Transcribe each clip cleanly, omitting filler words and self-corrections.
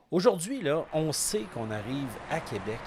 Aujourd'hui, là, on sait qu'on arrive à Québec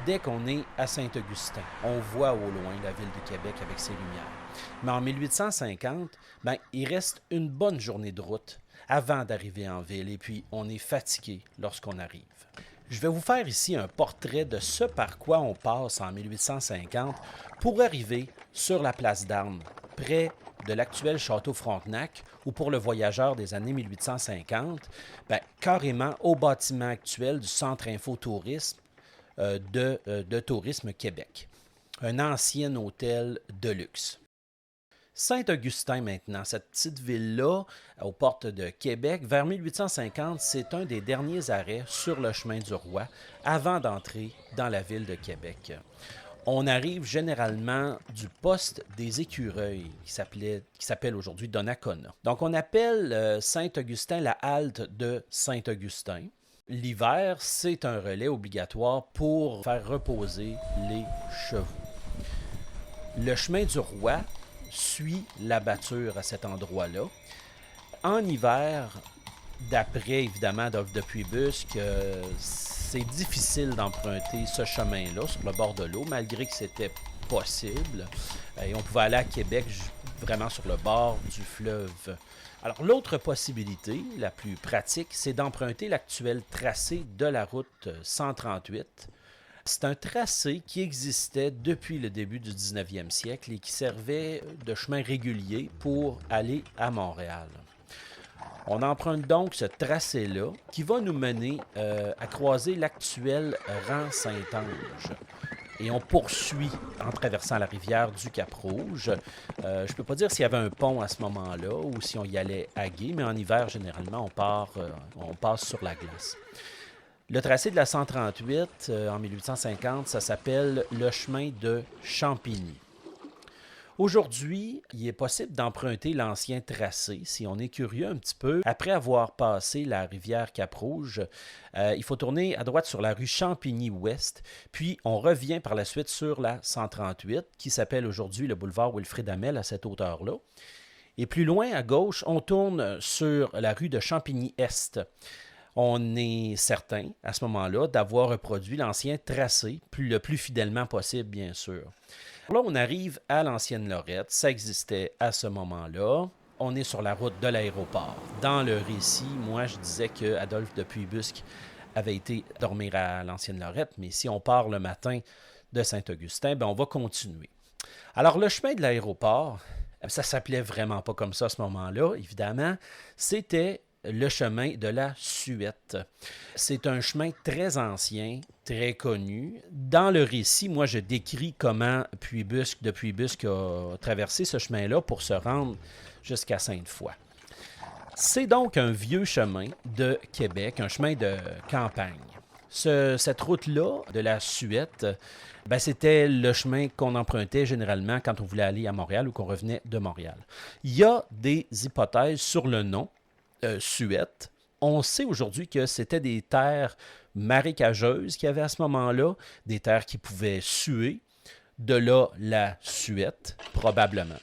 dès qu'on est à Saint-Augustin. On voit au loin la ville de Québec avec ses lumières. Mais en 1850, il reste une bonne journée de route avant d'arriver en ville et puis on est fatigué lorsqu'on arrive. Je vais vous faire ici un portrait de ce par quoi on passe en 1850 pour arriver sur la place d'Armes, près de l'actuel château Frontenac, ou pour le voyageur des années 1850, carrément au bâtiment actuel du Centre Info Tourisme de Tourisme Québec, un ancien hôtel de luxe. Saint-Augustin maintenant, cette petite ville-là, aux portes de Québec, vers 1850, c'est un des derniers arrêts sur le chemin du roi avant d'entrer dans la ville de Québec. On arrive généralement du poste des Écureuils, qui s'appelle aujourd'hui Donnacona. Donc on appelle Saint-Augustin la halte de Saint-Augustin. L'hiver, c'est un relais obligatoire pour faire reposer les chevaux. Le chemin du roi suit la bâture à cet endroit-là. En hiver, d'après évidemment Adolphe de Puyebusque, c'est difficile d'emprunter ce chemin-là sur le bord de l'eau, malgré que c'était possible. Et on pouvait aller à Québec vraiment sur le bord du fleuve. Alors l'autre possibilité, la plus pratique, c'est d'emprunter l'actuel tracé de la route 138. C'est un tracé qui existait depuis le début du 19e siècle et qui servait de chemin régulier pour aller à Montréal. On emprunte donc ce tracé-là qui va nous mener à croiser l'actuel rang Saint-Ange. Et on poursuit en traversant la rivière du Cap-Rouge. Je ne peux pas dire s'il y avait un pont à ce moment-là ou si on y allait à gué, mais en hiver, généralement, on passe sur la glace. Le tracé de la 138 en 1850, ça s'appelle le chemin de Champigny. Aujourd'hui, il est possible d'emprunter l'ancien tracé, si on est curieux un petit peu. Après avoir passé la rivière Cap-Rouge, il faut tourner à droite sur la rue Champigny-Ouest, puis on revient par la suite sur la 138, qui s'appelle aujourd'hui le boulevard Wilfrid Hamel à cette hauteur-là. Et plus loin, à gauche, on tourne sur la rue de Champigny-Est. On est certain, à ce moment-là, d'avoir reproduit l'ancien tracé le plus fidèlement possible, bien sûr. Là, on arrive à l'ancienne Lorette. Ça existait à ce moment-là. On est sur la route de l'aéroport. Dans le récit, moi, je disais que Adolphe de Puyebusque avait été dormir à l'ancienne Lorette, mais si on part le matin de Saint-Augustin, on va continuer. Alors, le chemin de l'aéroport, ça s'appelait vraiment pas comme ça à ce moment-là, évidemment. C'était le chemin de la Suette. C'est un chemin très ancien, très connu. Dans le récit, moi, je décris comment de Puyebusque a traversé ce chemin-là pour se rendre jusqu'à Sainte-Foy. C'est donc un vieux chemin de Québec, un chemin de campagne. Cette route-là, de la Suette, c'était le chemin qu'on empruntait généralement quand on voulait aller à Montréal ou qu'on revenait de Montréal. Il y a des hypothèses sur le nom, Suette. On sait aujourd'hui que c'était des terres marécageuses qu'il y avait à ce moment-là, des terres qui pouvaient suer. De là, la Suette, probablement.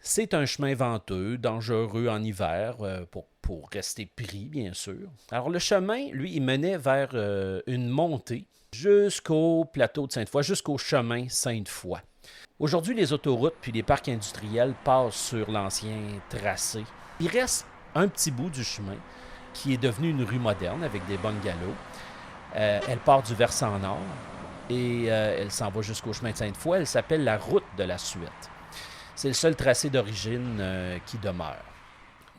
C'est un chemin venteux, dangereux en hiver, pour rester pris, bien sûr. Alors, le chemin, lui, il menait vers une montée jusqu'au plateau de Sainte-Foy, jusqu'au chemin Sainte-Foy. Aujourd'hui, les autoroutes puis les parcs industriels passent sur l'ancien tracé. Il reste un petit bout du chemin qui est devenu une rue moderne avec des bungalows. Elle part du versant nord et elle s'en va jusqu'au chemin de Sainte-Foy. Elle s'appelle la route de la Suette. C'est le seul tracé d'origine qui demeure.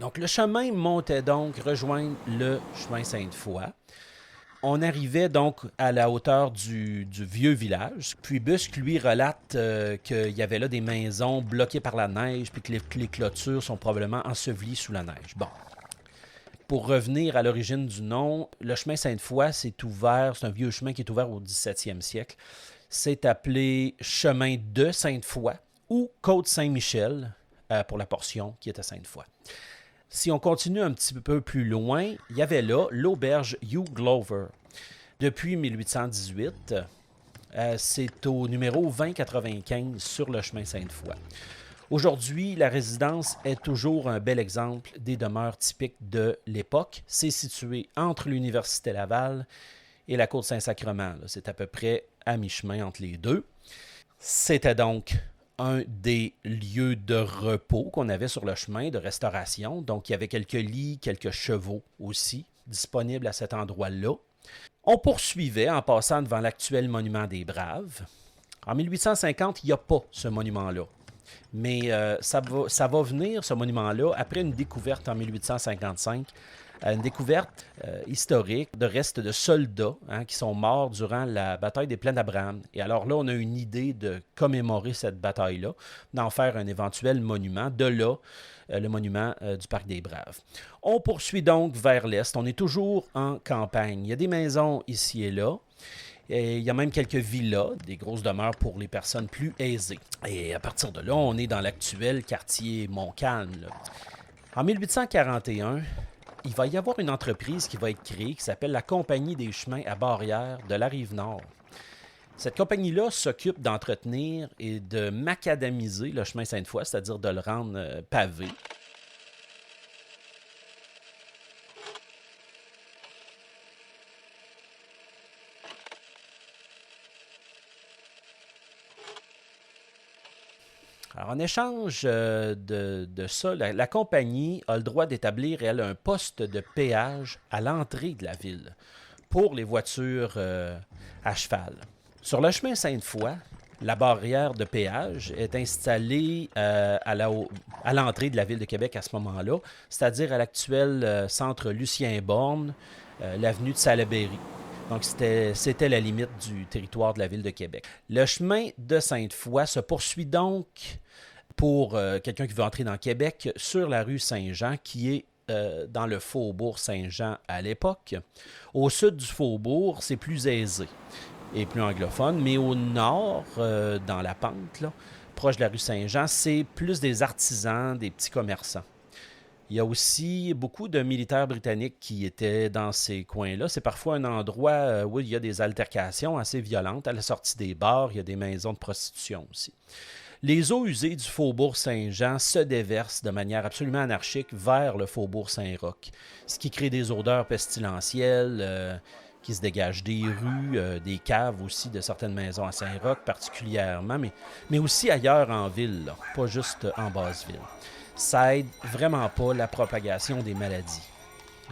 Donc, le chemin montait donc rejoindre le chemin Sainte-Foy. On arrivait donc à la hauteur du vieux village. Puis Busque, lui, relate qu'il y avait là des maisons bloquées par la neige, puis que les clôtures sont probablement ensevelies sous la neige. Bon. Pour revenir à l'origine du nom, le chemin Sainte-Foy, c'est un vieux chemin qui est ouvert au 17e siècle. C'est appelé chemin de Sainte-Foy ou Côte Saint-Michel pour la portion qui est à Sainte-Foy. Si on continue un petit peu plus loin, il y avait là l'auberge Hugh Glover. Depuis 1818, C'est au numéro 2095 sur le chemin Sainte-Foy. Aujourd'hui, la résidence est toujours un bel exemple des demeures typiques de l'époque. C'est situé entre l'Université Laval et la Côte Saint-Sacrement. C'est à peu près à mi-chemin entre les deux. C'était donc un des lieux de repos qu'on avait sur le chemin, de restauration. Donc, il y avait quelques lits, quelques chevaux aussi disponibles à cet endroit-là. On poursuivait en passant devant l'actuel monument des Braves. En 1850, il n'y a pas ce monument-là. Mais ça va venir, ce monument-là, après une découverte en 1855, une découverte historique de restes de soldats qui sont morts durant la bataille des Plaines d'Abraham. Et alors là, on a une idée de commémorer cette bataille-là, d'en faire un éventuel monument. De là, le monument du Parc des Braves. On poursuit donc vers l'est. On est toujours en campagne. Il y a des maisons ici et là. Et il y a même quelques villas, des grosses demeures pour les personnes plus aisées. Et à partir de là, on est dans l'actuel quartier Montcalm. En 1841, il va y avoir une entreprise qui va être créée qui s'appelle la Compagnie des chemins à barrière de la Rive-Nord. Cette compagnie-là s'occupe d'entretenir et de macadamiser le chemin Sainte-Foy, c'est-à-dire de le rendre pavé. Alors, en échange de ça, la compagnie a le droit d'établir, elle, un poste de péage à l'entrée de la ville pour les voitures à cheval. Sur le chemin Sainte-Foy, la barrière de péage est installée à l'entrée de la ville de Québec à ce moment-là, c'est-à-dire à l'actuel centre Lucien-Borne, l'avenue de Salaberry. Donc, c'était la limite du territoire de la ville de Québec. Le chemin de Sainte-Foy se poursuit donc pour quelqu'un qui veut entrer dans Québec sur la rue Saint-Jean, qui est dans le faubourg Saint-Jean à l'époque. Au sud du faubourg, c'est plus aisé et plus anglophone, mais au nord, dans la pente, là, proche de la rue Saint-Jean, c'est plus des artisans, des petits commerçants. Il y a aussi beaucoup de militaires britanniques qui étaient dans ces coins-là. C'est parfois un endroit où il y a des altercations assez violentes. À la sortie des bars, il y a des maisons de prostitution aussi. Les eaux usées du faubourg Saint-Jean se déversent de manière absolument anarchique vers le faubourg Saint-Roch, ce qui crée des odeurs pestilentielles qui se dégagent des rues, des caves aussi de certaines maisons à Saint-Roch particulièrement, mais aussi ailleurs en ville, là, pas juste en basse-ville. Ça aide vraiment pas la propagation des maladies.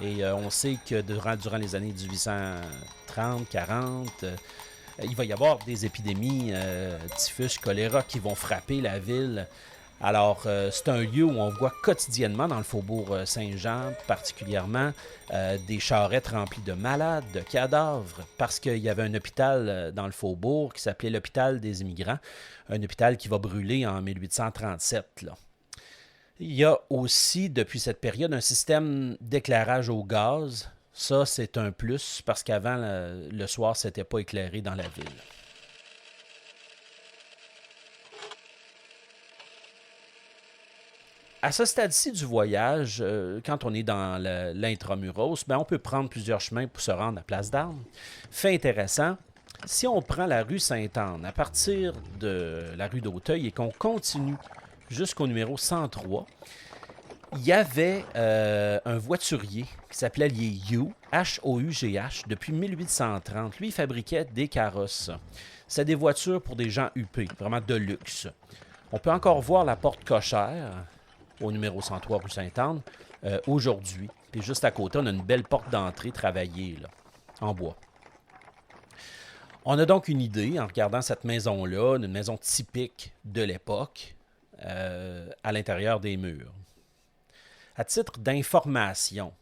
Et on sait que durant les années 1830-40, il va y avoir des épidémies, typhus, choléra, qui vont frapper la ville. Alors, c'est un lieu où on voit quotidiennement dans le faubourg Saint-Jean, particulièrement, des charrettes remplies de malades, de cadavres, parce qu'il y avait un hôpital dans le faubourg qui s'appelait l'hôpital des immigrants, un hôpital qui va brûler en 1837, là. Il y a aussi, depuis cette période, un système d'éclairage au gaz. Ça, c'est un plus, parce qu'avant, le soir, c'était pas éclairé dans la ville. À ce stade-ci du voyage, quand on est dans l'intramuros, on peut prendre plusieurs chemins pour se rendre à Place d'Armes. Fait intéressant, si on prend la rue Sainte-Anne à partir de la rue d'Auteuil et qu'on continue jusqu'au numéro 103, il y avait un voiturier qui s'appelait les Hough, depuis 1830. Lui, il fabriquait des carrosses. C'est des voitures pour des gens huppés, vraiment de luxe. On peut encore voir la porte cochère au numéro 103 rue Sainte-Anne aujourd'hui. Puis juste à côté, on a une belle porte d'entrée travaillée là, en bois. On a donc une idée, en regardant cette maison-là, une maison typique de l'époque, à l'intérieur des murs. À titre d'information,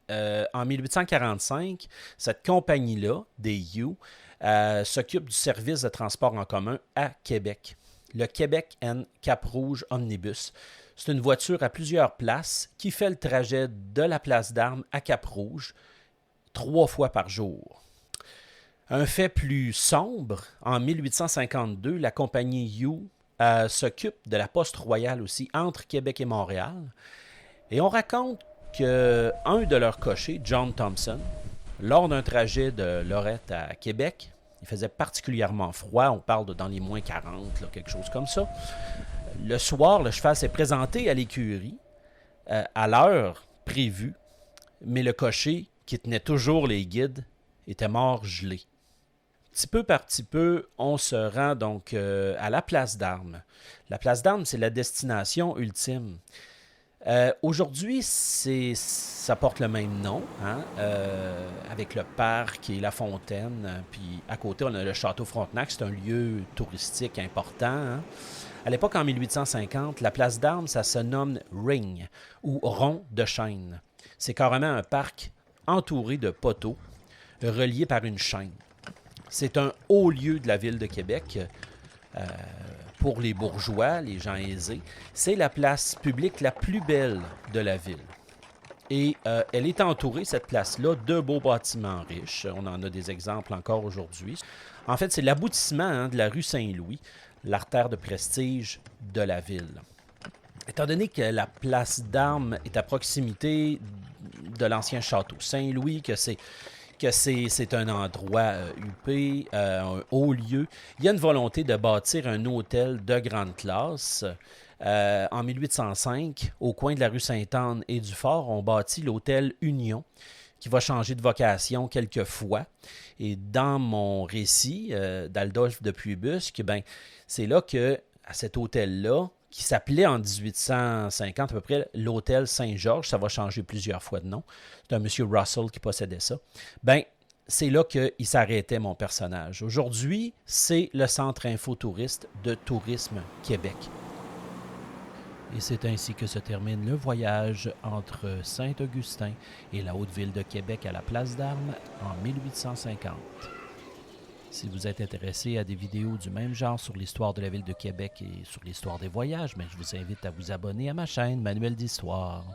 en 1845, cette compagnie-là, des Hough, s'occupe du service de transport en commun à Québec. Le Québec and Cap-Rouge Omnibus. C'est une voiture à plusieurs places qui fait le trajet de la place d'Armes à Cap-Rouge 3 fois par jour. Un fait plus sombre, en 1852, la compagnie Hough s'occupe de la poste royale aussi entre Québec et Montréal. Et on raconte qu'un de leurs cochers, John Thompson, lors d'un trajet de Lorette à Québec, Il faisait particulièrement froid, on parle de dans les moins 40, là, quelque chose comme ça. Le soir, le cheval s'est présenté à l'écurie à l'heure prévue, mais le cocher, qui tenait toujours les guides, était mort gelé. Petit peu par petit peu, on se rend donc à la place d'Armes. La place d'Armes, c'est la destination ultime. Aujourd'hui, ça porte le même nom, hein, avec le parc et la fontaine. Puis à côté, on a le château Frontenac, c'est un lieu touristique important. Hein. À l'époque, en 1850, la place d'Armes, ça se nomme Ring, ou rond de chêne. C'est carrément un parc entouré de poteaux, reliés par une chaîne. C'est un haut lieu de la ville de Québec. Pour les bourgeois, les gens aisés, c'est la place publique la plus belle de la ville. Et elle est entourée, cette place-là, de beaux bâtiments riches. On en a des exemples encore aujourd'hui. En fait, c'est l'aboutissement de la rue Saint-Louis, l'artère de prestige de la ville. Étant donné que la place d'Armes est à proximité de l'ancien château Saint-Louis, que c'est un endroit huppé, un haut lieu. Il y a une volonté de bâtir un hôtel de grande classe. En 1805, au coin de la rue Sainte-Anne et du Fort, on bâtit l'hôtel Union, qui va changer de vocation quelques fois. Et dans mon récit d'Adolphe de Puybusque, ben, c'est là que, à cet hôtel-là, qui s'appelait en 1850 à peu près l'hôtel Saint-Georges, ça va changer plusieurs fois de nom, c'est un monsieur Russell qui possédait ça, ben c'est là qu'il s'arrêtait mon personnage. Aujourd'hui, c'est le centre infotouriste de Tourisme Québec. Et c'est ainsi que se termine le voyage entre Saint-Augustin et la Haute-Ville de Québec à la Place d'Armes en 1850. Si vous êtes intéressé à des vidéos du même genre sur l'histoire de la ville de Québec et sur l'histoire des voyages, je vous invite à vous abonner à ma chaîne Manuel d'Histoire.